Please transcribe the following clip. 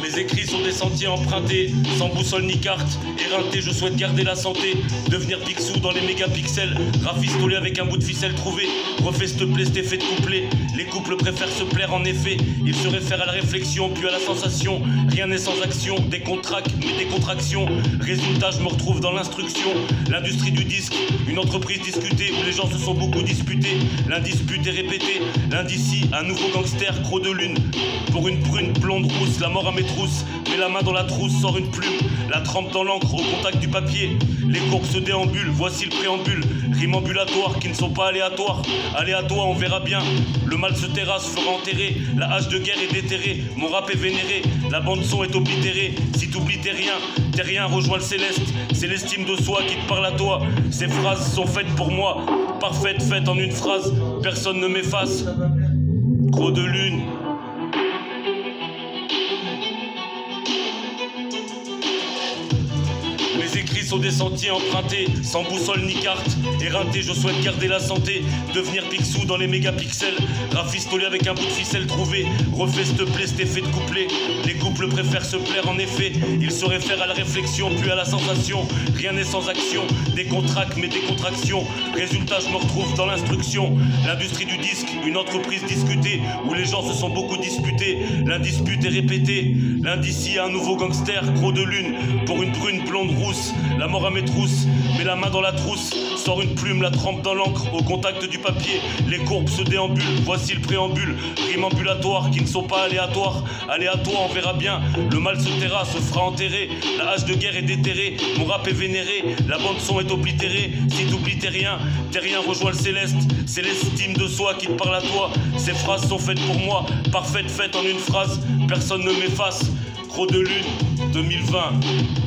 Mes écrits sont des sentiers empruntés, sans boussole ni carte, éreinté, je souhaite garder la santé, devenir Picsou dans les mégapixels, rafistolé avec un bout de ficelle trouvé, refait s'te plaît, cet effet de couplet, les couples préfèrent se plaire en effet, ils se réfèrent à la réflexion, puis à la sensation, rien n'est sans action, des contracts, mais des contractions, résultat je me retrouve dans l'instruction, l'industrie du disque, une entreprise discutée où les gens se sont beaucoup disputés, l'indispute est répété, l'indicie, un nouveau gangster, croc de lune, pour une prune blonde rousse, la mort à mes trousses, mets la main dans la trousse, sort une plume, la trempe dans l'encre au contact du papier, les courbes se déambulent, voici le préambule, rimes ambulatoires qui ne sont pas aléatoires, aléatoires on verra bien, le mal se terrasse, fera enterrer, la hache de guerre est déterrée, mon rap est vénéré, la bande son est oblitérée, si t'oublies t'es rien, rejoins le céleste, c'est l'estime de soi qui te parle à toi, ces phrases sont faites pour moi, parfaites, faites en une phrase, personne ne m'efface, gros de lune. Mes écrits sont des sentiers empruntés, sans boussole ni carte, éreinté, je souhaite garder la santé, devenir Picsou dans les mégapixels, rafistolé avec un bout de ficelle trouvé, refait s'te plaît, cet effet de couplet, les couples préfèrent se plaire en effet, ils se réfèrent à la réflexion, puis à la sensation, rien n'est sans action, des contracts mais des contractions, résultat je me retrouve dans l'instruction, l'industrie du disque, une entreprise discutée, où les gens se sont beaucoup disputés, l'indispute est répété, l'indicie un nouveau gangster, gros de lune, pour une prune blonde rousse, la mort à mes trousses, mets la main dans la trousse, sort une plume, la trempe dans l'encre, au contact du papier, les courbes se déambulent, voici le préambule, rimes ambulatoires qui ne sont pas aléatoires, aléatoires on verra bien, le mal se taira, se fera enterrer, la hache de guerre est déterrée, mon rap est vénéré, la bande son est oblitérée, si t'oublies t'es rien, rejoins le céleste, c'est l'estime de soi qui te parle à toi, ces phrases sont faites pour moi, parfaites, faites en une phrase, personne ne m'efface, gros de lune, 2020.